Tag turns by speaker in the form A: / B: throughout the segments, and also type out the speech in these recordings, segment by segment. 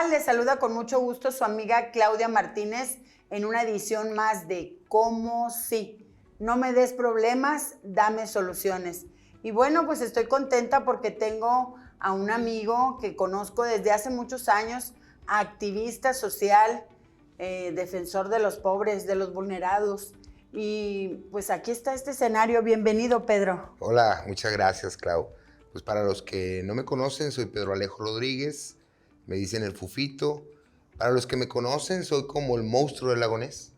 A: tal? Les saluda con mucho gusto su amiga Claudia Martínez en una edición más de ¿Cómo sí? No me des problemas, dame soluciones. Y bueno, pues estoy contenta porque tengo a un amigo que conozco desde hace muchos años, activista social, defensor de los pobres, de los vulnerados. Y pues aquí está este escenario. Bienvenido, Pedro.
B: Hola, muchas gracias, Clau. Pues para los que no me conocen, soy Pedro Alejo Rodríguez, me dicen el Fufito. Para los que me conocen, soy como el monstruo del lago Ness.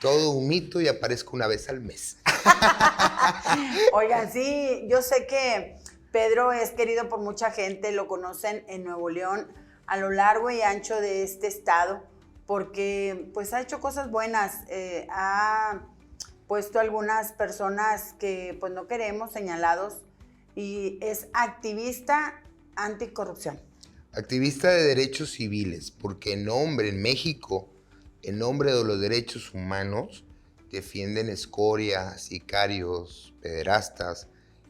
B: Todo un mito y aparezco una vez al mes.
A: Oigan, sí, yo sé que Pedro es querido por mucha gente, lo conocen en Nuevo León, a lo largo y ancho de este estado, porque pues ha hecho cosas buenas, ha puesto a algunas personas que pues no queremos señalados y es activista anticorrupción.
B: Activista de derechos civiles, porque en México, en nombre de los derechos humanos, defienden escoria, sicarios, pederastas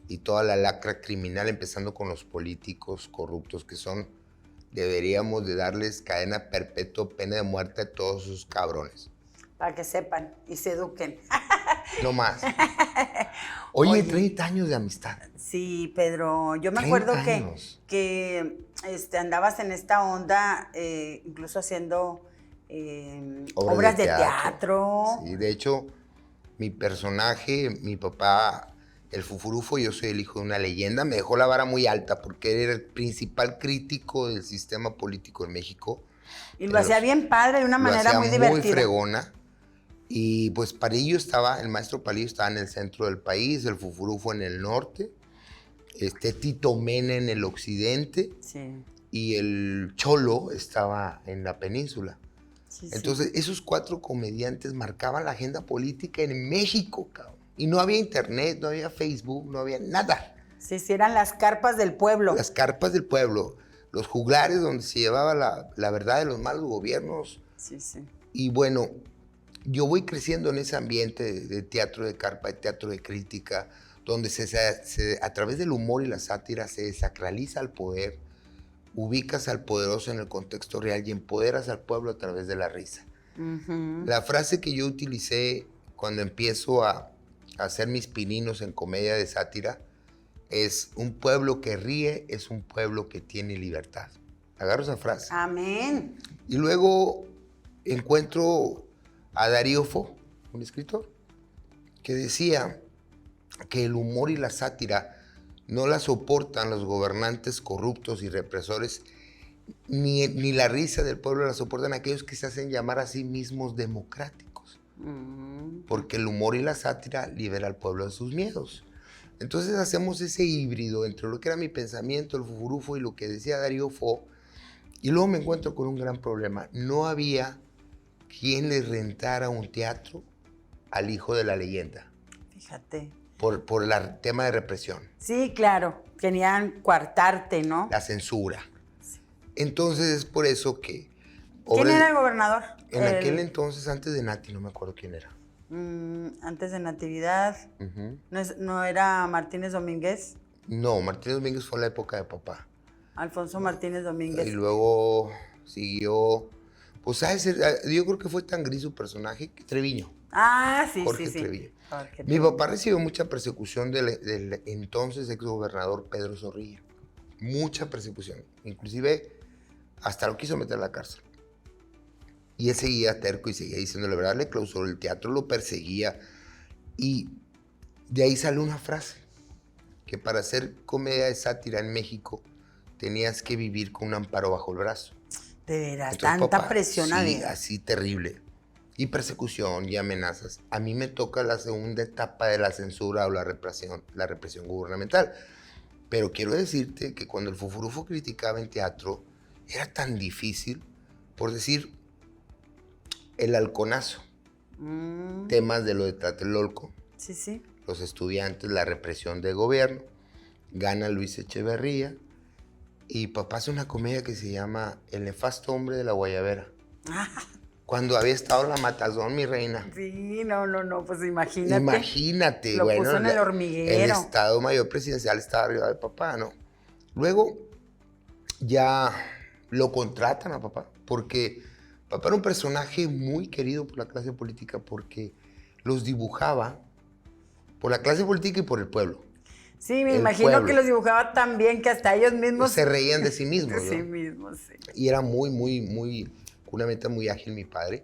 B: y toda la lacra criminal, empezando con los políticos corruptos que son. Deberíamos de darles cadena perpetua, pena de muerte a todos esos cabrones.
A: Para que sepan y se eduquen.
B: No más. Oye, 30 años de amistad.
A: Sí, Pedro, yo me acuerdo que andabas en esta onda, incluso haciendo obras de teatro.
B: Sí, de hecho, mi personaje, mi papá, el Fufurufo, yo soy el hijo de una leyenda, me dejó la vara muy alta porque era el principal crítico del sistema político en México.
A: Y lo hacía bien padre, de una manera muy divertida.
B: Muy fregona. Y pues el maestro Palillo estaba en el centro del país, el Fufurufo en el norte, Tito Mena en el occidente,
A: sí,
B: y el Cholo estaba en la península. Sí, entonces, esos 4 comediantes marcaban la agenda política en México, cabrón. Y no había internet, no había Facebook, no había nada.
A: Sí, eran las carpas del pueblo.
B: Las carpas del pueblo, los juglares donde se llevaba la verdad de los malos gobiernos.
A: Sí, sí.
B: Y bueno, yo voy creciendo en ese ambiente de teatro de carpa, de teatro de crítica, donde a través del humor y la sátira se desacraliza el poder, ubicas al poderoso en el contexto real y empoderas al pueblo a través de la risa. Uh-huh. La frase que yo utilicé cuando empiezo a hacer mis pininos en comedia de sátira es: un pueblo que ríe es un pueblo que tiene libertad. Agarro esa frase.
A: Amén.
B: Y luego encuentro a Darío Fo, un escritor, que decía que el humor y la sátira no la soportan los gobernantes corruptos y represores, ni la risa del pueblo la soportan aquellos que se hacen llamar a sí mismos democráticos. Porque el humor y la sátira libera al pueblo de sus miedos. Entonces hacemos ese híbrido entre lo que era mi pensamiento, el Fufurufo, y lo que decía Darío Fo. Y luego me encuentro con un gran problema. No había quien le rentara un teatro al hijo de la leyenda.
A: Fíjate.
B: Por el tema de represión.
A: Sí, claro. Querían coartarte, ¿no?
B: La censura. Sí. Entonces es por eso que...
A: ¿Quién era el gobernador?
B: En aquel entonces, antes de Nati, no me acuerdo quién era.
A: Antes de Natividad. Uh-huh. ¿No era Martínez Domínguez?
B: No, Martínez Domínguez fue en la época de papá.
A: Alfonso Martínez Domínguez.
B: Y luego siguió... Pues yo creo que fue tan gris su personaje que Treviño.
A: Ah, sí,
B: Jorge
A: sí,
B: Treviño.
A: Sí. Jorge
B: Mi papá recibió mucha persecución del entonces exgobernador Pedro Zorrilla. Mucha persecución. Inclusive hasta lo quiso meter a la cárcel. Y él seguía terco y seguía diciendo la verdad, le clausuró el teatro, lo perseguía. Y de ahí sale una frase, que para hacer comedia de sátira en México tenías que vivir con un amparo bajo el brazo.
A: De veras, tanta papá, presión.
B: Sí, así terrible. Y persecución y amenazas. A mí me toca la segunda etapa de la censura o la represión gubernamental. Pero quiero decirte que cuando el Fufurufo criticaba en teatro, era tan difícil, por decir, el halconazo. Temas de lo de Tlatelolco.
A: Sí, sí.
B: Los estudiantes, la represión del gobierno. Gana Luis Echeverría. Y papá hace una comedia que se llama El nefasto hombre de la guayabera. Cuando había estado la matazón, mi reina.
A: Sí, no, pues imagínate.
B: Imagínate,
A: lo puso en el hormiguero.
B: El Estado Mayor Presidencial estaba arriba de papá, ¿no? Luego, ya lo contratan a papá, porque papá era un personaje muy querido por la clase política, porque los dibujaba por la clase política y por el pueblo.
A: Sí, me
B: El
A: imagino
B: pueblo.
A: que los dibujaba tan bien que hasta ellos mismos...
B: Se reían de sí mismos,
A: De sí
B: ¿no?
A: mismos, sí.
B: Y era con una mente muy ágil mi padre.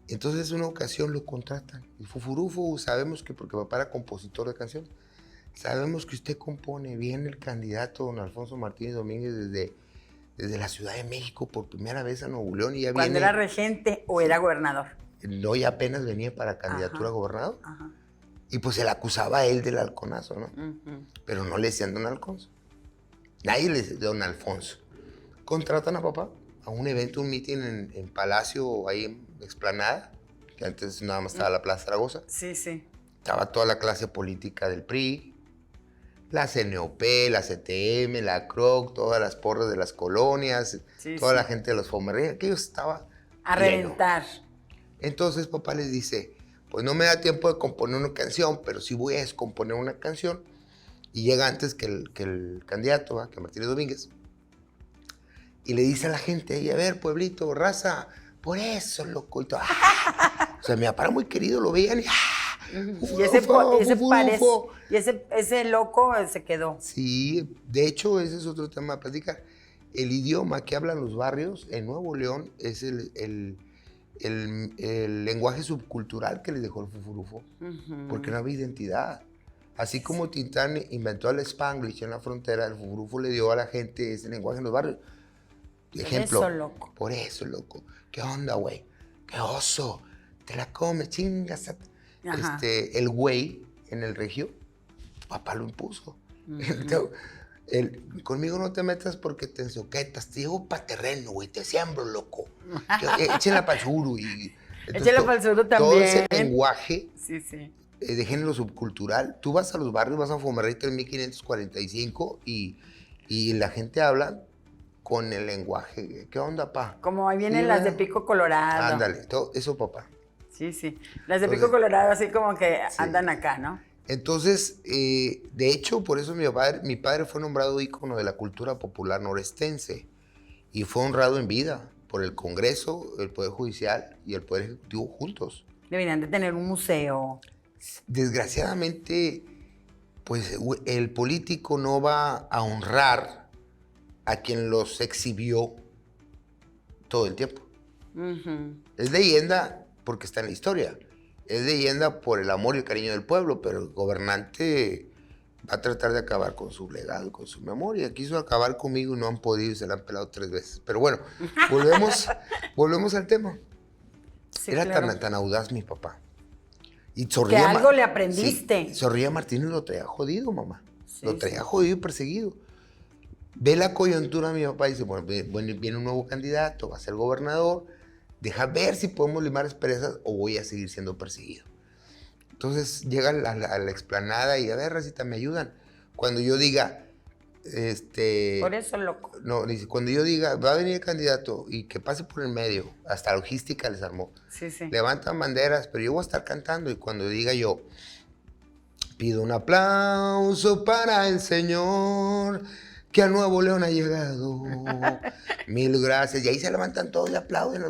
B: Entonces, en una ocasión lo contratan. Y Fufurufo, sabemos que, porque papá era compositor de canciones, sabemos que usted compone bien. El candidato don Alfonso Martínez Domínguez desde la Ciudad de México por primera vez a Nuevo León y ya
A: ¿Cuando
B: viene...
A: era regente o era gobernador?
B: No, ya apenas venía para candidatura a gobernador.
A: Ajá.
B: Y pues se le acusaba a él del halconazo, ¿no? Pero no le decían don Alfonso. Nadie le decía don Alfonso. Contratan a papá a un evento, un meeting en Palacio, ahí en Explanada, que antes nada más estaba la Plaza Zaragoza.
A: Sí, sí.
B: Estaba toda la clase política del PRI, la CNOP, la CTM, la CROC, todas las porras de las colonias, toda la gente de los Fomerrías, aquello estaba
A: a
B: lleno.
A: reventar.
B: Entonces papá les dice, pues no me da tiempo de componer una canción, pero sí voy a descomponer una canción. Y llega antes que el candidato, ¿va? Que Martínez Domínguez. Y le dice a la gente, a ver, pueblito, raza, por eso, loco. Y todo, ¡ah! O sea, mi papá era muy querido, lo veían y
A: Y ese loco se quedó.
B: Sí, de hecho, ese es otro tema a platicar. El idioma que hablan los barrios en Nuevo León es el lenguaje subcultural que les dejó el Fufurufo, porque no había identidad. Así como Tintán inventó el Spanglish en la frontera, el Fufurufo le dio a la gente ese lenguaje en los barrios. Ejemplo,
A: Por eso, loco.
B: Por eso, loco. ¿Qué onda, güey? ¿Qué oso? Te la comes, chingas. El güey en el regio, papá lo impuso. Entonces, conmigo no te metas porque te ensoquetas. Te llevo pa' terreno, güey. Te siembro, loco. Échenla pa'l suru.
A: Échenla pa'l suru también.
B: Todo ese lenguaje
A: sí, sí.
B: De género subcultural. Tú vas a los barrios, vas a Fomerrito en 1545 y la gente habla con el lenguaje. ¿Qué onda, pa?
A: Como ahí vienen las de Pico Colorado.
B: Ándale, todo eso, papá.
A: Sí, sí. Las de Pico Colorado así como que andan acá, ¿no?
B: Entonces, de hecho, por eso mi padre fue nombrado ícono de la cultura popular norestense y fue honrado en vida por el Congreso, el Poder Judicial y el Poder Ejecutivo juntos.
A: Deberían de tener un museo.
B: Desgraciadamente, pues el político no va a honrar a quien los exhibió todo el tiempo. Es leyenda porque está en la historia. Es leyenda por el amor y el cariño del pueblo, pero el gobernante va a tratar de acabar con su legado, con su memoria. Quiso acabar conmigo y no han podido y se la han pelado 3 veces. Pero bueno, volvemos al tema. Sí, era claro. tan audaz mi papá. Y
A: que algo le aprendiste.
B: Sí, Zorrilla Martínez lo traía jodido, mamá. Sí, lo traía jodido y perseguido. Ve la coyuntura mi papá y dice, bueno, viene un nuevo candidato, va a ser gobernador, deja ver si podemos limar asperezas o voy a seguir siendo perseguido. Entonces llega a la explanada y a ver, racita, me ayudan. Cuando yo diga,
A: por eso, loco.
B: No, dice, cuando yo diga, va a venir el candidato y que pase por el medio, hasta logística les armó.
A: Sí, sí.
B: Levantan banderas, pero yo voy a estar cantando y cuando diga yo, pido un aplauso para el Señor que a Nuevo León ha llegado. Mil gracias. Y ahí se levantan todos y aplauden.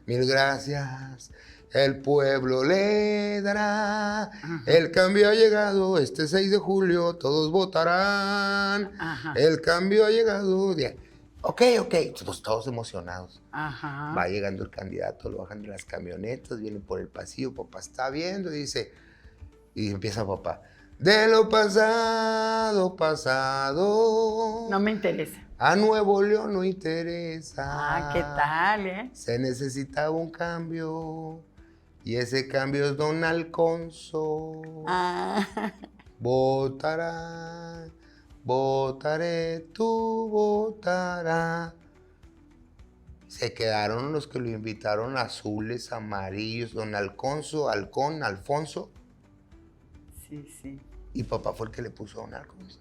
B: Mil gracias. El pueblo le dará. Ajá. El cambio ha llegado. Este 6 de julio todos votarán. Ajá. El cambio ha llegado. Ok. Pues todos emocionados. Ajá. Va llegando el candidato, lo bajan de las camionetas, viene por el pasillo. Papá está viendo y dice, y empieza papá. De lo pasado.
A: No me interesa.
B: A Nuevo León no interesa.
A: ¿Qué tal,
B: Se necesitaba un cambio. Y ese cambio es don Alfonso. Votaré, tú votarás. Se quedaron los que lo invitaron azules, amarillos, don Alfonso, Alfonso.
A: Sí.
B: Y papá fue el que le puso a don Alfonso.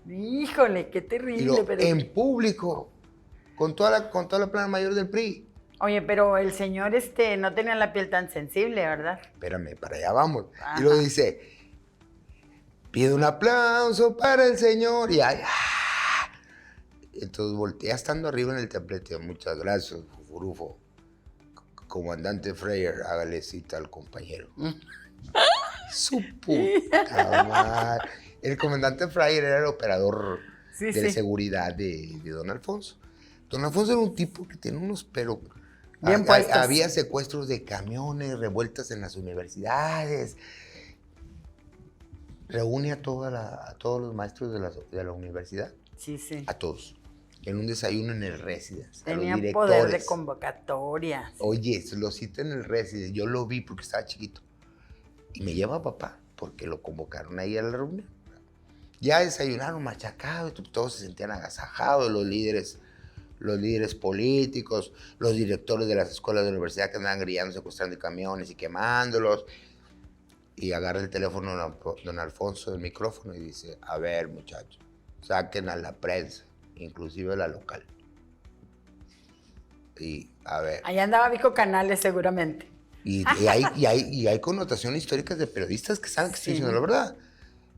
A: Híjole, qué terrible.
B: Pero en público, con toda la plana mayor del PRI.
A: Oye, pero el señor no tenía la piel tan sensible, ¿verdad?
B: Espérame, para allá vamos. Ajá. Y luego dice, pido un aplauso para el señor. Entonces volteé, ya estando arriba en el templete, muchas gracias, Fufurufo. Comandante Freyer, hágale cita al compañero. Su puta madre. El comandante Freyer era el operador de seguridad de don Alfonso. Don Alfonso era un tipo que tenía unos, pero
A: bien puestos.
B: había secuestros de camiones, revueltas en las universidades. Reúne a todos los maestros de la universidad.
A: Sí.
B: A todos. En un desayuno en el Residence.
A: Tenía poder de convocatoria.
B: Oye, se lo cita en el Residence. Yo lo vi porque estaba chiquito. Y me lleva a papá porque lo convocaron ahí a la reunión. Ya desayunaron machacados, todos se sentían agasajados, los líderes políticos, los directores de las escuelas de la universidad que andaban grillando, secuestrando camiones y quemándolos. Y agarra el teléfono don Alfonso, el micrófono, y dice, a ver, muchachos, saquen a la prensa, inclusive la local. Y, a ver.
A: Ahí andaba Vico Canales, seguramente.
B: Y hay connotaciones históricas de periodistas que saben que estoy diciendo la verdad.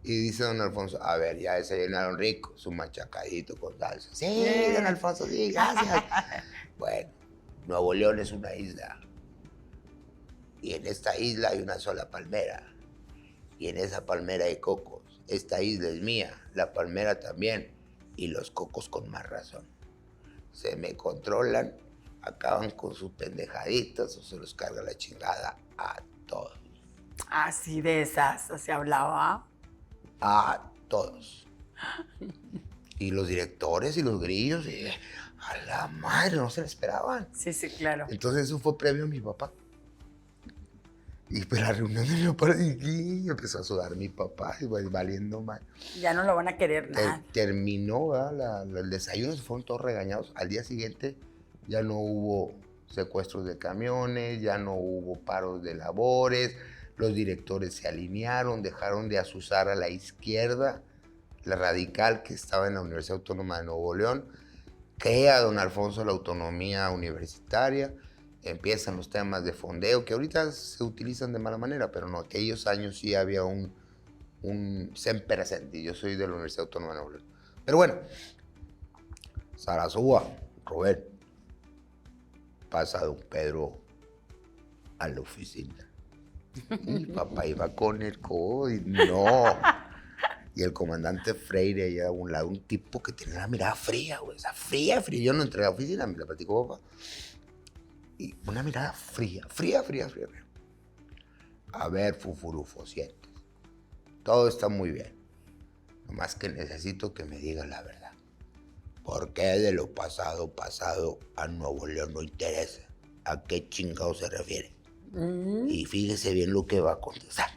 B: Y dice don Alfonso, a ver, ya desayunaron rico, su machacadito con salsa. Sí, don Alfonso, sí, gracias. Bueno, Nuevo León es una isla. Y en esta isla hay una sola palmera. Y en esa palmera hay cocos. Esta isla es mía, la palmera también. Y los cocos con más razón. Se me controlan, acaban con sus pendejaditas o se los carga la chingada a todos.
A: Así de esas se hablaba.
B: A todos. Y los directores y los grillos, y a la madre, no se lo esperaban.
A: Sí, claro.
B: Entonces eso fue previo a mi papá. Y pues la reunión de mi papá, y empezó a sudar mi papá, y pues, valiendo mal.
A: Ya no lo van a querer nada.
B: Terminó el desayuno, se fueron todos regañados. Al día siguiente ya no hubo secuestros de camiones, ya no hubo paros de labores, los directores se alinearon, dejaron de azuzar a la izquierda, la radical que estaba en la Universidad Autónoma de Nuevo León, crea don Alfonso la autonomía universitaria, empiezan los temas de fondeo, que ahorita se utilizan de mala manera, pero no, aquellos años sí había un sempre senti. Yo soy de la Universidad Autónoma de Nuevo León. Pero bueno, Sarasúa, Robert, pasa don Pedro a la oficina. Mi papá iba con el codo y no. Y el comandante Freire allá a un lado, un tipo que tenía una mirada fría, güey. O sea, fría. Yo no entré a la oficina, me la platicó papá. Y una mirada fría. A ver, Fufurufo, sientes. Todo está muy bien. Nomás que necesito que me digas la verdad. ¿Por qué de lo pasado a Nuevo León no interesa? ¿A qué chingado se refiere? Y fíjese bien lo que va a contestar.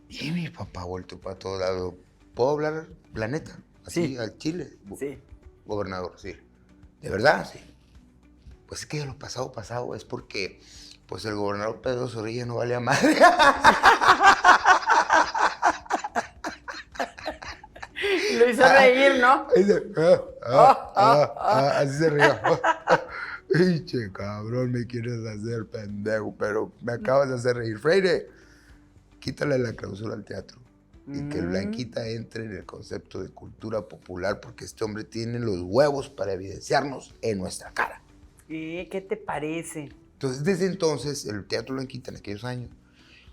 B: Y mi papá volteó para todos lados. ¿Puedo hablar la neta? Así, sí. Al Chile.
A: Sí.
B: Gobernador, sí. ¿De verdad? Sí. Pues es que de lo pasado es porque pues el gobernador Pedro Zorrilla no valía madre.
A: Lo hizo reír, ¿no?
B: Así se rió. Pinche cabrón, me quieres hacer pendejo, pero me acabas de hacer reír. Freire, quítale la clausura al teatro y que Blanquita entre en el concepto de cultura popular porque este hombre tiene los huevos para evidenciarnos en nuestra cara.
A: ¿Qué te parece?
B: Entonces, desde entonces, el Teatro Blanquita en aquellos años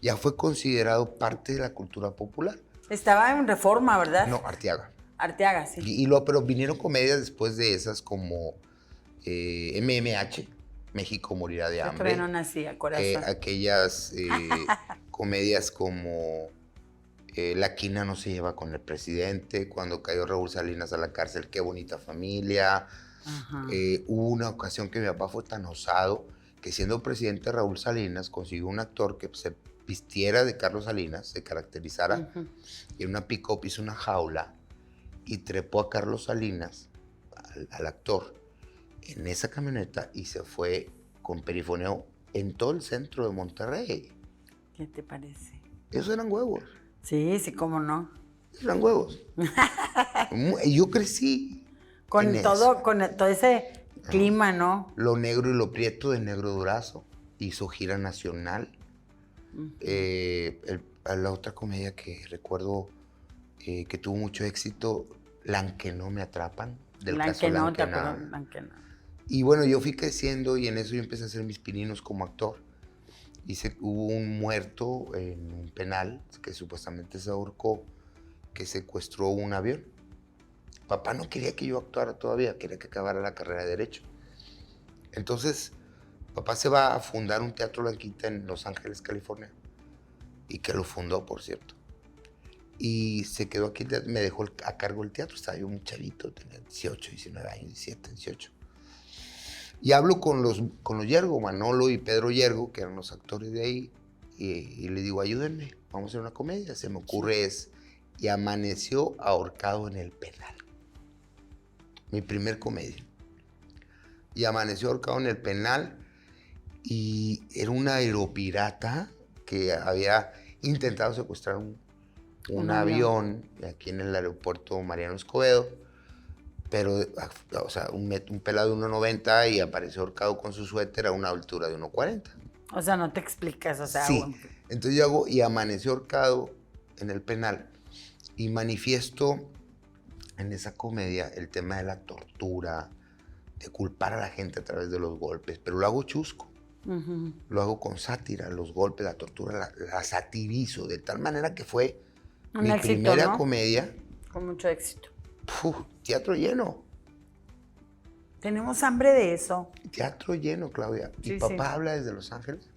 B: ya fue considerado parte de la cultura popular.
A: Estaba en Reforma, ¿verdad?
B: No, Arteaga.
A: Arteaga, sí.
B: Pero vinieron comedias después de esas como MMH, México morirá de hambre.
A: Yo todavía no nacía, corazón.
B: Aquellas comedias como La quina no se lleva con el presidente, cuando cayó Raúl Salinas a la cárcel, qué bonita familia. Hubo una ocasión que mi papá fue tan osado que siendo presidente Raúl Salinas consiguió un actor que se vistiera de Carlos Salinas, se caracterizara, y en una pick-up hizo una jaula y trepó a Carlos Salinas, al actor, en esa camioneta y se fue con perifoneo en todo el centro de Monterrey.
A: ¿Qué te parece?
B: Esos eran huevos.
A: Sí, cómo no.
B: Esos eran huevos. Yo crecí
A: con todo ese clima, ¿no?
B: Lo negro y lo prieto de Negro Durazo. Hizo gira nacional. La otra comedia que recuerdo que tuvo mucho éxito, La que no me atrapan. del caso Lankenau. Y bueno, yo fui creciendo y en eso yo empecé a hacer mis pininos como actor. Hubo un muerto en un penal que supuestamente se ahorcó, que secuestró un avión. Papá no quería que yo actuara todavía, quería que acabara la carrera de Derecho. Entonces, papá se va a fundar un teatro Blanquita en Los Ángeles, California, y que lo fundó, por cierto. Y se quedó aquí, me dejó a cargo el teatro. Estaba yo un chavito, tenía 18, 19 años, 17, 18. Y hablo con los Yergo, Manolo y Pedro Yergo, que eran los actores de ahí, y le digo, ayúdenme, vamos a hacer una comedia. Se me ocurre y amaneció ahorcado en el penal. Mi primer comedia. Y amaneció ahorcado en el penal, y era un aeropirata que había intentado secuestrar un avión aquí en el aeropuerto Mariano Escobedo, pero, o sea, un pelado de 1.90 y apareció ahorcado con su suéter a una altura de 1.40.
A: O sea, no te explicas, o sea...
B: Sí, entonces yo hago, y amaneció ahorcado en el penal, y manifiesto en esa comedia el tema de la tortura, de culpar a la gente a través de los golpes, pero lo hago chusco. Lo hago con sátira, los golpes, la tortura, la satirizo, de tal manera que fue mi primera comedia.
A: Con mucho éxito.
B: Teatro lleno.
A: Tenemos hambre de eso.
B: Teatro lleno, Claudia. Sí, y papá habla desde Los Ángeles.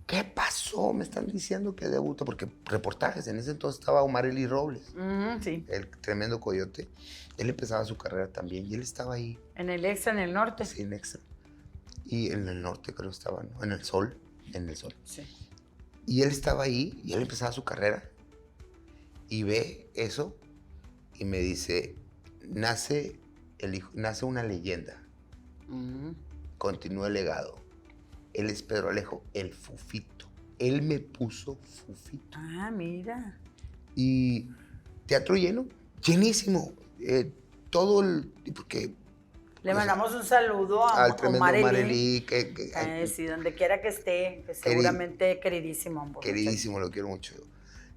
B: ¿Qué pasó? Me están diciendo que debuta, porque reportajes, en ese entonces estaba Omar Eli Robles, el tremendo coyote. Él empezaba su carrera también y él estaba ahí.
A: ¿En el Extra, en el norte?
B: Sí, en Extra. Y en el norte creo estaba, ¿no? En el Sol.
A: Sí.
B: Y él estaba ahí y él empezaba su carrera y ve eso y me dice, nace una leyenda, continúa el legado. Él es Pedro Alejo, el Fufito. Él me puso Fufito.
A: Ah, mira.
B: Y teatro lleno, llenísimo. Porque...
A: Le mandamos un saludo
B: al tremendo Omar Eli.
A: Sí, donde quiera que esté, que seguramente queridísimo.
B: Queridísimo, lo quiero mucho.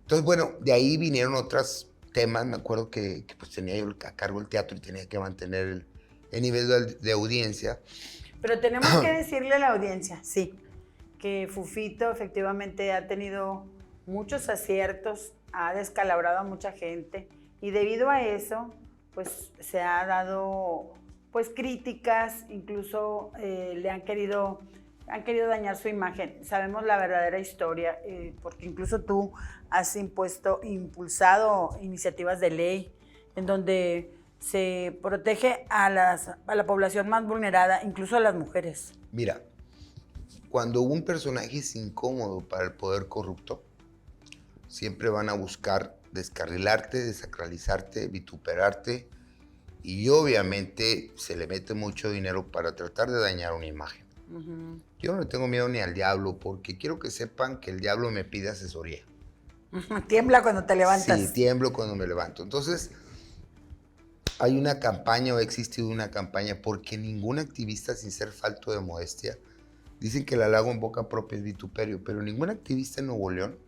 B: Entonces, bueno, de ahí vinieron otros temas. Me acuerdo que pues tenía yo a cargo el teatro y tenía que mantener el nivel de audiencia.
A: Pero tenemos que decirle a la audiencia, sí, que Fufito efectivamente ha tenido muchos aciertos, ha descalabrado a mucha gente y debido a eso, pues se ha dado pues críticas, incluso le han querido dañar su imagen. Sabemos la verdadera historia, porque incluso tú has impulsado iniciativas de ley en donde se protege a la población más vulnerada, incluso a las mujeres.
B: Mira, cuando un personaje es incómodo para el poder corrupto, siempre van a buscar descarrilarte, desacralizarte, vituperarte, y obviamente se le mete mucho dinero para tratar de dañar una imagen. Yo no le tengo miedo ni al diablo, porque quiero que sepan que el diablo me pide asesoría.
A: Tiembla cuando te levantas.
B: Sí, tiemblo cuando me levanto. Entonces, hay una campaña, o ha existido una campaña, porque ningún activista, sin ser falto de modestia, dicen que el halago en boca propia es vituperio, pero ningún activista en Nuevo León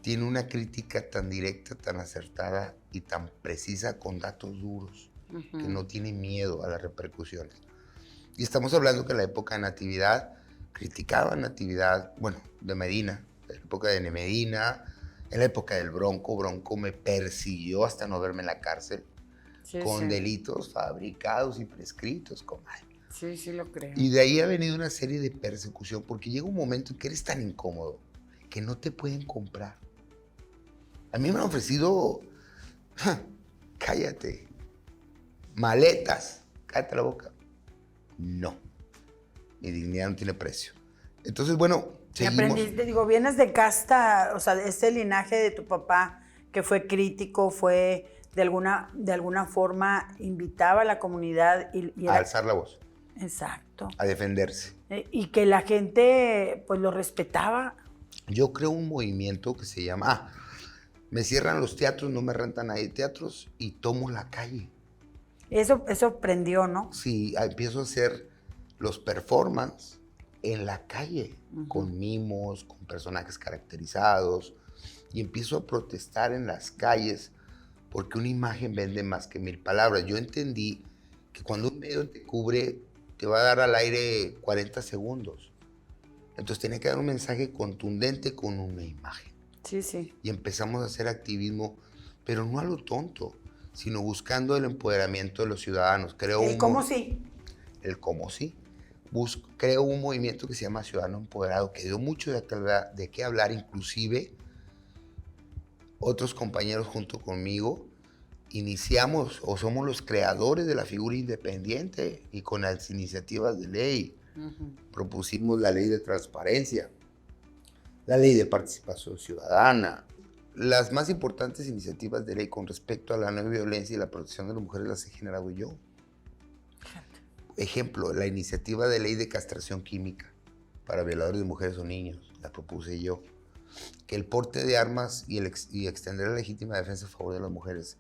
B: tiene una crítica tan directa, tan acertada y tan precisa, con datos duros, que no tiene miedo a las repercusiones. Y estamos hablando que en la época de Natividad criticaban Natividad, bueno, de Medina, en la época de Medina, en la época del Bronco me persiguió hasta no verme en la cárcel, con delitos fabricados y prescritos, comadre.
A: Sí, lo creo.
B: Y de ahí ha venido una serie de persecución, porque llega un momento en que eres tan incómodo que no te pueden comprar. A mí me han ofrecido, cállate, maletas, cállate la boca. No, mi dignidad no tiene precio. Entonces, bueno, seguimos.
A: Aprendiste, vienes de casta, o sea, de ese linaje de tu papá que fue crítico, fue de alguna forma invitaba a la comunidad
B: a alzar la voz.
A: Exacto.
B: A defenderse.
A: Y que la gente pues lo respetaba.
B: Yo creo un movimiento que se llama, me cierran los teatros, no me rentan ahí teatros y tomo la calle.
A: Eso prendió, ¿no?
B: Sí, empiezo a hacer los performances en la calle, con mimos, con personajes caracterizados, y empiezo a protestar en las calles porque una imagen vende más que 1000 palabras. Yo entendí que cuando un medio te cubre, te va a dar al aire 40 segundos. Entonces tenía que dar un mensaje contundente con una imagen.
A: Sí, sí.
B: Y empezamos a hacer activismo, pero no a lo tonto, sino buscando el empoderamiento de los ciudadanos.
A: ¿Cómo sí?
B: El cómo sí. Creo un movimiento que se llama Ciudadano Empoderado, que dio mucho de qué hablar, inclusive otros compañeros junto conmigo iniciamos o somos los creadores de la figura independiente y con las iniciativas de ley. Propusimos la ley de transparencia, la ley de participación ciudadana. Las más importantes iniciativas de ley con respecto a la no violencia y la protección de las mujeres las he generado yo. Ejemplo, la iniciativa de ley de castración química para violadores de mujeres o niños, la propuse yo. Que el porte de armas y extender la legítima defensa a favor de las mujeres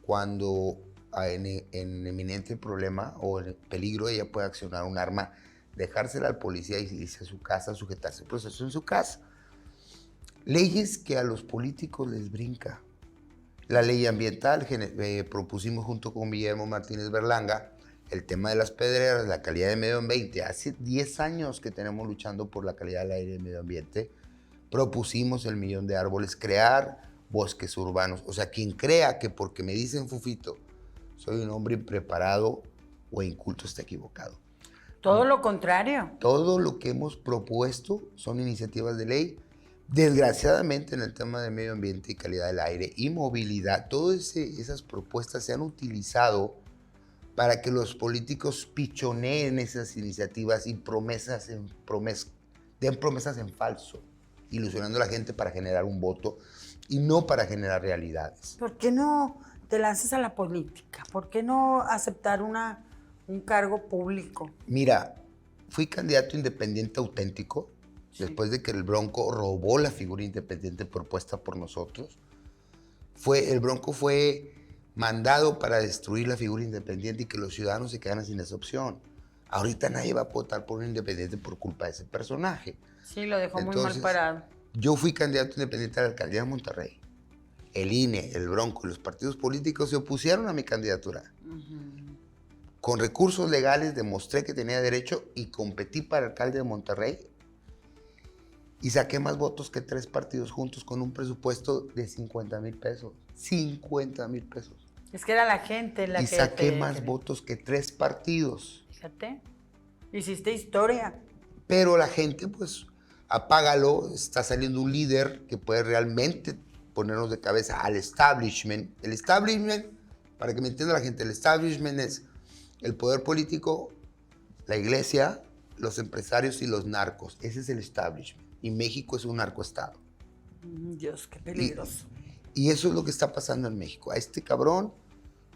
B: cuando en eminente problema o en peligro ella puede accionar un arma, dejársela al policía y irse a su casa, sujetarse el proceso en su casa. Leyes que a los políticos les brinca. La ley ambiental, propusimos junto con Guillermo Martínez Berlanga el tema de las pedreras, la calidad del medio ambiente. Hace 10 años que tenemos luchando por la calidad del aire y el medio ambiente. Propusimos el 1.000.000 de árboles, crear bosques urbanos. O sea, quien crea que porque me dicen Fufito, soy un hombre impreparado o inculto está equivocado.
A: Todo lo contrario.
B: Todo lo que hemos propuesto son iniciativas de ley. Desgraciadamente en el tema del medio ambiente y calidad del aire y movilidad, todas esas propuestas se han utilizado para que los políticos pichoneen esas iniciativas y den promesas en falso, ilusionando a la gente para generar un voto y no para generar realidades.
A: ¿Por qué no te lanzas a la política? ¿Por qué no aceptar un cargo público?
B: Mira, fui candidato independiente auténtico, sí, después de que el Bronco robó la figura independiente propuesta por nosotros. El Bronco fue mandado para destruir la figura independiente y que los ciudadanos se quedaran sin esa opción. Ahorita nadie va a votar por un independiente por culpa de ese personaje.
A: Sí, lo dejó muy mal parado.
B: Yo fui candidato independiente a la alcaldía de Monterrey. El INE, el Bronco y los partidos políticos se opusieron a mi candidatura. Con recursos legales demostré que tenía derecho y competí para alcalde de Monterrey y saqué más votos que 3 partidos juntos con un presupuesto de 50,000 pesos. 50,000 pesos.
A: Es que era la gente la
B: y
A: que...
B: Y saqué más votos que 3 partidos.
A: Fíjate, hiciste historia.
B: Pero la gente, pues, apágalo, está saliendo un líder que puede realmente ponernos de cabeza al establishment. El establishment, para que me entienda la gente, el establishment es el poder político, la iglesia, los empresarios y los narcos. Ese es el establishment. Y México es un narcoestado.
A: Dios, qué peligroso.
B: Y eso es lo que está pasando en México. A este cabrón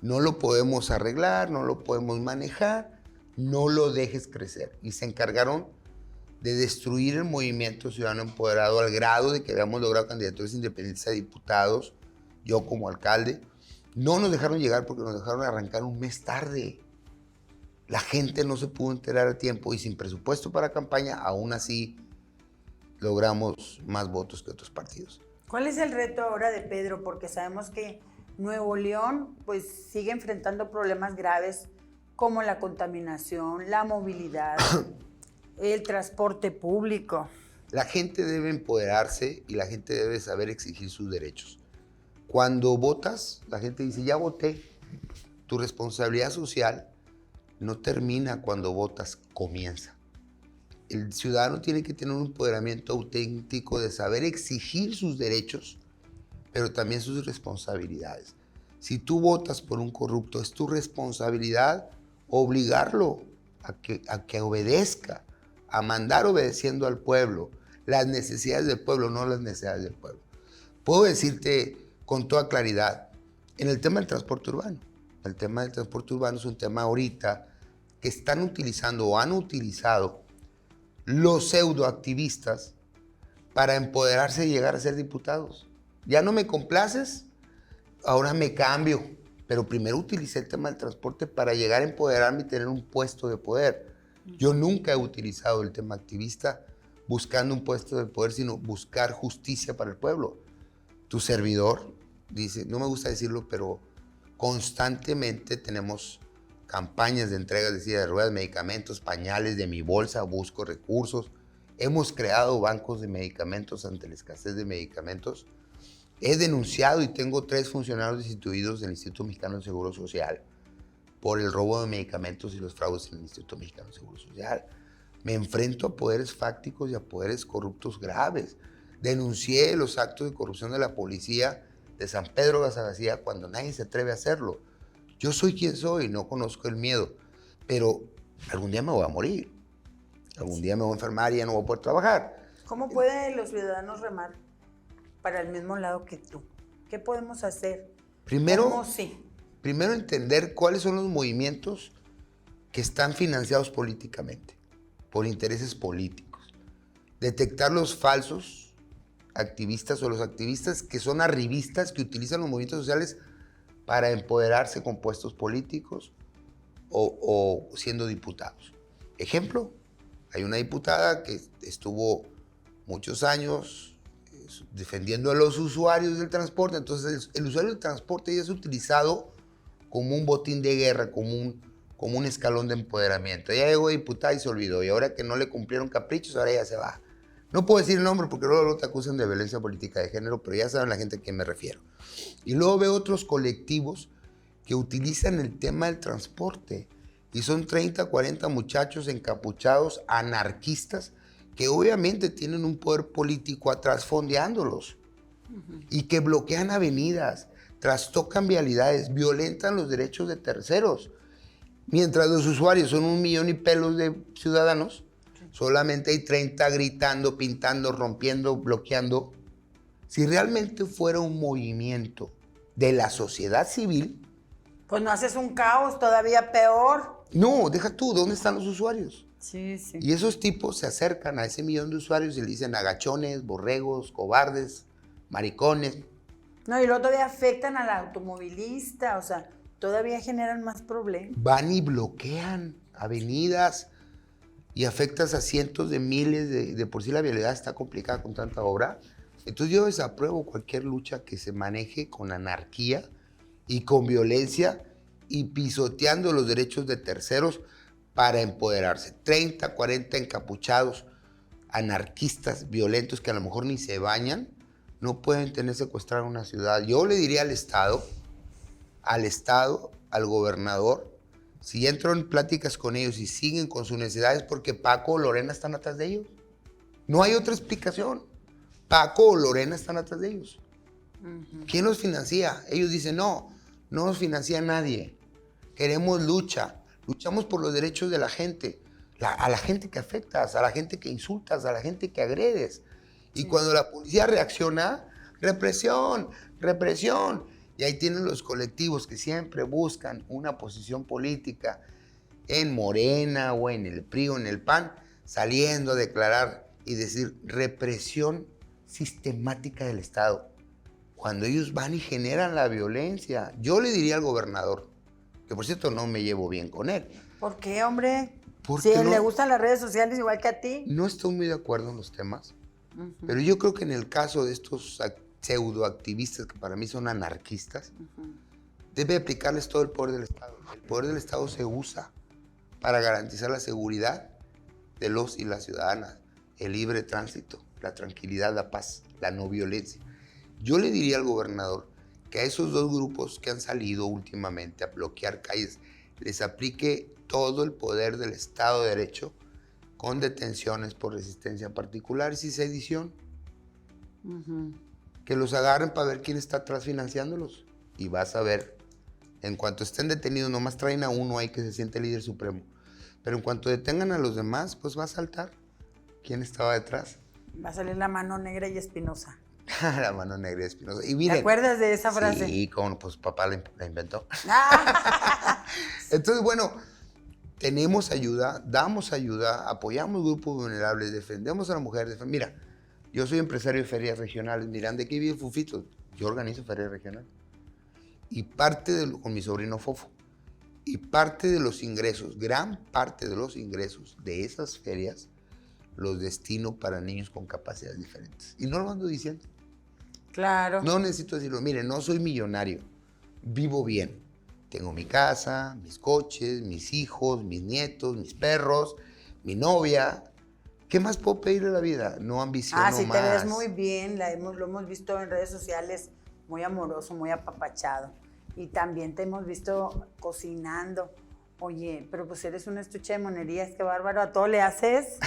B: no lo podemos arreglar, no lo podemos manejar, no lo dejes crecer. Y se encargaron de destruir el movimiento ciudadano empoderado al grado de que habíamos logrado candidaturas independientes a diputados, yo como alcalde. No nos dejaron llegar porque nos dejaron arrancar un mes tarde. La gente no se pudo enterar a tiempo y sin presupuesto para campaña, aún así logramos más votos que otros partidos.
A: ¿Cuál es el reto ahora de Pedro? Porque sabemos que Nuevo León pues sigue enfrentando problemas graves como la contaminación, la movilidad, el transporte público.
B: La gente debe empoderarse y la gente debe saber exigir sus derechos. Cuando votas, la gente dice, ya voté. Tu responsabilidad social no termina cuando votas, comienza. El ciudadano tiene que tener un empoderamiento auténtico de saber exigir sus derechos, pero también sus responsabilidades. Si tú votas por un corrupto, es tu responsabilidad obligarlo a que obedezca, a mandar obedeciendo al pueblo, las necesidades del pueblo, no las necesidades del pueblo. Puedo decirte con toda claridad, en el tema del transporte urbano, el tema del transporte urbano es un tema ahorita que están utilizando o han utilizado los pseudoactivistas para empoderarse y llegar a ser diputados. Ya no me complaces, ahora me cambio. Pero primero utilicé el tema del transporte para llegar a empoderarme y tener un puesto de poder. Yo nunca he utilizado el tema activista buscando un puesto de poder, sino buscar justicia para el pueblo. Tu servidor dice, no me gusta decirlo, pero constantemente tenemos campañas de entregas de silla de ruedas, medicamentos, pañales de mi bolsa, busco recursos. Hemos creado bancos de medicamentos ante la escasez de medicamentos. He denunciado y tengo 3 funcionarios destituidos del Instituto Mexicano de Seguro Social por el robo de medicamentos y los fraudes en el Instituto Mexicano de Seguro Social. Me enfrento a poderes fácticos y a poderes corruptos graves. Denuncié los actos de corrupción de la policía de San Pedro Garza García cuando nadie se atreve a hacerlo. Yo soy quien soy, no conozco el miedo, pero algún día me voy a morir. Algún día me voy a enfermar y ya no voy a poder trabajar.
A: ¿Cómo pueden los ciudadanos remar para el mismo lado que tú? ¿Qué podemos hacer?
B: Primero,
A: sí?
B: Primero entender cuáles son los movimientos que están financiados políticamente, por intereses políticos. Detectar los falsos activistas o los activistas que son arribistas, que utilizan los movimientos sociales para empoderarse con puestos políticos o siendo diputados. Ejemplo, hay una diputada que estuvo muchos años defendiendo a los usuarios del transporte, entonces el usuario del transporte ya es utilizado como un botín de guerra, como un escalón de empoderamiento. Ella llegó diputada y se olvidó, y ahora que no le cumplieron caprichos, ahora ya se va. No puedo decir el nombre porque luego te acusan de violencia política de género, pero ya saben la gente a quién me refiero. Y luego veo otros colectivos que utilizan el tema del transporte, y son 30, 40 muchachos encapuchados, anarquistas, que obviamente tienen un poder político atrás fondeándolos, y que bloquean avenidas, trastocan vialidades, violentan los derechos de terceros. Mientras los usuarios son 1 millón y pelos de ciudadanos, solamente hay 30 gritando, pintando, rompiendo, bloqueando. Si realmente fuera un movimiento de la sociedad civil...
A: Pues no haces un caos todavía peor.
B: No, deja tú, ¿dónde están los usuarios?
A: Sí, sí.
B: Y esos tipos se acercan a ese millón de usuarios y le dicen agachones, borregos, cobardes, maricones.
A: No, y luego todavía afectan al automovilista, o sea, todavía generan más problemas.
B: Van y bloquean avenidas y afectas a cientos de miles de por sí la vialidad está complicada con tanta obra. Entonces yo desapruebo cualquier lucha que se maneje con anarquía y con violencia y pisoteando los derechos de terceros para empoderarse. 30, 40 encapuchados, anarquistas, violentos que a lo mejor ni se bañan, no pueden tener secuestrada una ciudad. Yo le diría al Estado, al gobernador, si entro en pláticas con ellos y siguen con sus necesidades, porque Paco o Lorena están atrás de ellos. No hay otra explicación. Paco o Lorena están atrás de ellos. ¿Quién los financia? Ellos dicen, no nos financia nadie. Queremos lucha. Luchamos por los derechos de la gente. A la gente que afectas, a la gente que insultas, a la gente que agredes. Y cuando la policía reacciona, represión, represión. Y ahí tienen los colectivos que siempre buscan una posición política en Morena o en el PRI o en el PAN, saliendo a declarar y decir represión sistemática del Estado. Cuando ellos van y generan la violencia. Yo le diría al gobernador, que por cierto no me llevo bien con él.
A: ¿Por qué, hombre?
B: Porque
A: si le gustan las redes sociales igual que a ti.
B: No estoy muy de acuerdo en los temas, pero yo creo que en el caso de estos pseudoactivistas, que para mí son anarquistas, debe aplicarles todo el poder del Estado. El poder del Estado se usa para garantizar la seguridad de los y las ciudadanas, el libre tránsito, la tranquilidad, la paz, la no violencia. Yo le diría al gobernador que a esos 2 grupos que han salido últimamente a bloquear calles, les aplique todo el poder del Estado de Derecho con detenciones por resistencia particular y sedición. Que los agarren para ver quién está atrás financiándolos. Y vas a ver, en cuanto estén detenidos, nomás traen a uno ahí que se siente líder supremo. Pero en cuanto detengan a los demás, pues va a saltar quién estaba detrás.
A: Va a salir la mano negra y espinosa.
B: La mano negra y espinosa. Y miren,
A: ¿te acuerdas de esa frase?
B: Sí, como pues papá la inventó. Entonces, bueno, tenemos ayuda, damos ayuda, apoyamos grupos vulnerables, defendemos a la mujer. Mira, yo soy empresario de ferias regionales. Miran, ¿de qué vive Fufito? Yo organizo ferias regionales. Y con mi sobrino Fofo. Y parte de los ingresos, gran parte de los ingresos de esas ferias, los destino para niños con capacidades diferentes. Y no lo ando diciendo.
A: Claro.
B: No necesito decirlo, mire, no soy millonario, vivo bien. Tengo mi casa, mis coches, mis hijos, mis nietos, mis perros, mi novia. ¿Qué más puedo pedir de la vida? No ambiciono más.
A: Sí, te ves muy bien, lo hemos visto en redes sociales, muy amoroso, muy apapachado. Y también te hemos visto cocinando. Oye, pero pues eres un estuche de monerías, qué bárbaro, a todo le haces.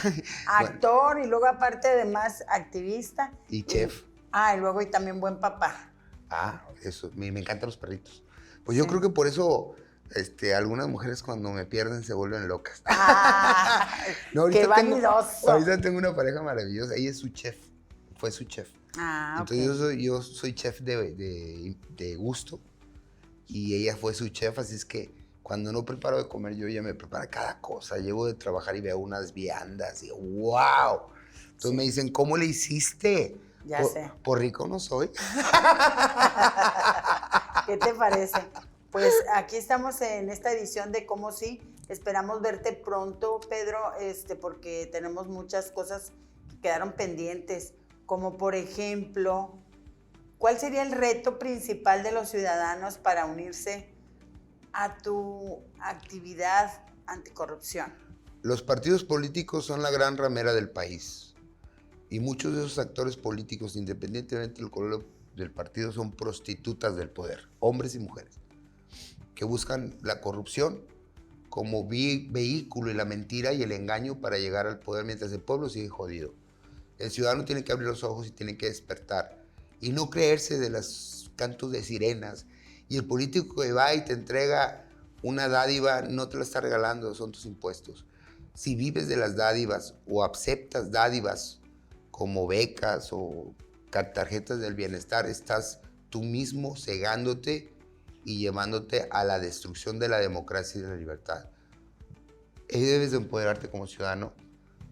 A: Actor y luego aparte además activista.
B: Y chef.
A: Y luego y también buen papá.
B: Eso, me encantan los perritos. Pues yo creo que por eso algunas mujeres cuando me pierden se vuelven locas.
A: No, qué vanidoso.
B: Ahorita tengo una pareja maravillosa, ella es su chef, fue su chef. Entonces yo soy chef de gusto y ella fue su chef, así es que cuando no preparo de comer yo, ella me prepara cada cosa. Llego de trabajar y veo unas viandas y ¡wow! Entonces me dicen, ¿cómo le hiciste?
A: Ya sé.
B: Por rico no soy.
A: ¿Qué te parece? Pues aquí estamos en esta edición de Cómo Sí. Esperamos verte pronto, Pedro, porque tenemos muchas cosas que quedaron pendientes, como por ejemplo, ¿cuál sería el reto principal de los ciudadanos para unirse a tu actividad anticorrupción?
B: Los partidos políticos son la gran ramera del país y muchos de esos actores políticos, independientemente del color del partido, son prostitutas del poder, hombres y mujeres, que buscan la corrupción como vehículo y la mentira y el engaño para llegar al poder mientras el pueblo sigue jodido. El ciudadano tiene que abrir los ojos y tiene que despertar y no creerse de los cantos de sirenas. Y el político que va y te entrega una dádiva no te la está regalando, son tus impuestos. Si vives de las dádivas o aceptas dádivas como becas o tarjetas del bienestar, estás tú mismo cegándote y llevándote a la destrucción de la democracia y de la libertad. Debes de empoderarte como ciudadano,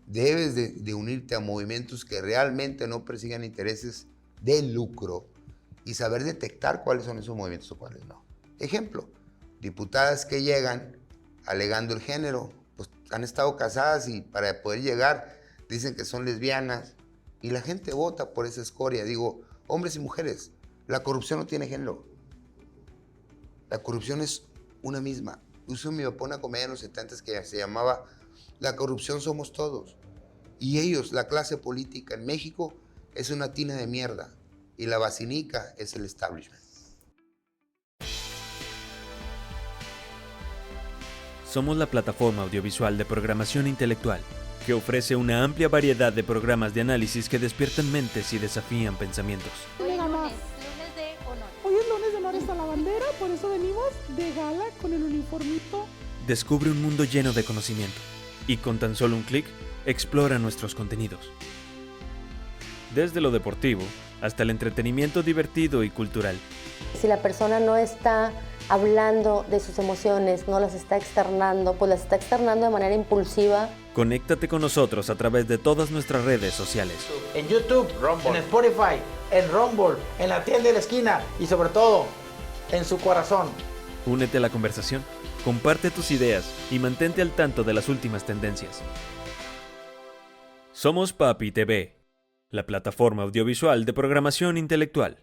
B: debes de unirte a movimientos que realmente no persigan intereses de lucro y saber detectar cuáles son esos movimientos o cuáles no. Ejemplo, diputadas que llegan alegando el género, pues han estado casadas y para poder llegar dicen que son lesbianas y la gente vota por esa escoria. Digo, hombres y mujeres, la corrupción no tiene género. La corrupción es una misma. Hizo mi papá una comedia en los 70s que se llamaba La corrupción somos todos. Y ellos, la clase política en México, es una tina de mierda. Y la vacinica es el establishment.
C: Somos la plataforma audiovisual de programación intelectual, que ofrece una amplia variedad de programas de análisis que despiertan mentes y desafían pensamientos.
D: Hoy es lunes de honor. Hoy es lunes de honor, está la bandera, por eso venimos de gala con el uniformito.
C: Descubre un mundo lleno de conocimiento y con tan solo un clic, explora nuestros contenidos. Desde lo deportivo hasta el entretenimiento divertido y cultural.
E: Si la persona no está hablando de sus emociones, no las está externando, pues las está externando de manera impulsiva.
C: Conéctate con nosotros a través de todas nuestras redes sociales.
F: En YouTube, Rumble, en Spotify, en Rumble, en la tienda de la esquina y sobre todo, en su corazón.
C: Únete a la conversación, comparte tus ideas y mantente al tanto de las últimas tendencias. Somos Papi TV, la plataforma audiovisual de programación intelectual.